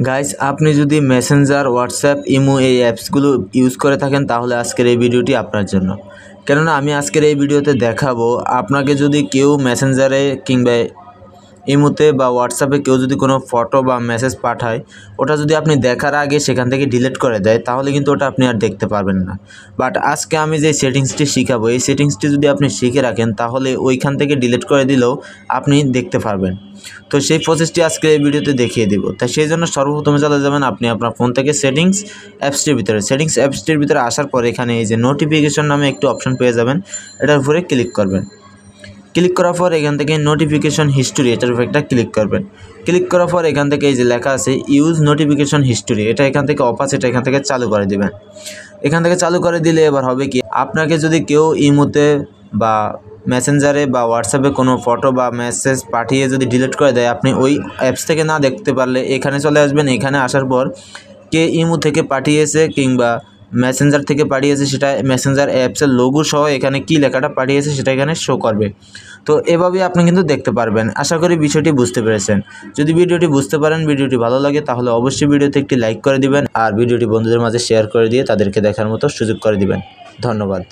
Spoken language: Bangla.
গাইস, আপনি যদি মেসেঞ্জার, হোয়াটসঅ্যাপ, ইমো এই অ্যাপসগুলো ইউজ করে থাকেন তাহলে আজকের এই ভিডিওটি আপনার জন্য। কেননা আমি আজকের এই ভিডিওতে দেখাবো আপনাকে যদি কেউ মেসেঞ্জারে কিংবা ইমোতে বা হোয়াটসঅ্যাপে কেউ যদি কোনো ফটো বা মেসেজ পাঠায়, ওটা যদি আপনি দেখার আগে সেখান থেকে ডিলিট করে দেয় তাহলে কিন্তু ওটা আপনি আর দেখতে পারবেন না। বাট আজকে আমি যে সেটিংসটি শিখাবো, এই সেটিংসটি যদি আপনি শিখে রাখেন তাহলে ওইখান থেকে ডিলিট করে দিলেও আপনি দেখতে পারবেন। তো সেই প্রসেসটি আজকে এই ভিডিওতে দেখিয়ে দেবো। তাই সেই জন্য সর্বপ্রথমে চলে যাবেন আপনি আপনার ফোন থেকে সেটিংস অ্যাপসটির ভিতরে আসার পর এখানে এই যে নোটিফিকেশন নামে একটি অপশন পেয়ে যাবেন, এটার উপরে ক্লিক করবেন। ক্লিক করার পর এখান থেকে নোটিফিকেশন হিস্টোরি, এটার উপর একটা ক্লিক করবেন। ক্লিক করার পর এখান থেকে এই যে লেখা আছে ইউজ নোটিফিকেশন হিস্টোরি, এটা এখান থেকে অফ আছে, এটা এখান থেকে চালু করে দিবেন। এখান থেকে চালু করে দিলে এবার হবে কি, আপনাকে যদি কেউ ইমোতে বা মেসেঞ্জারে বা হোয়াটসঅ্যাপে কোনো ফটো বা মেসেজ পাঠিয়ে যদি ডিলিট করে দেয়, আপনি ওই অ্যাপস থেকে না দেখতে পারলে এখানে চলে আসবেন। এখানে আসার পর কে ইমো থেকে পাঠিয়েছে কিংবা মেসেঞ্জার থেকে পাঠিয়েছে সেটা মেসেঞ্জার অ্যাপসের লোগো সহ এখানে কি লেখাটা পাঠিয়েছে সেটা এখানে শো করবে। তো এভাবেই আপনি কিন্তু দেখতে পারবেন। আশা করি বিষয়টি বুঝতে পেরেছেন। যদি ভিডিওটি বুঝতে পারেন, ভিডিওটি ভালো লাগে তাহলে অবশ্যই ভিডিওতে একটি লাইক করে দিবেন আর ভিডিওটি বন্ধুদের মাঝে শেয়ার করে দিয়ে তাদেরকে দেখার মতো সুযোগ করে দিবেন। ধন্যবাদ।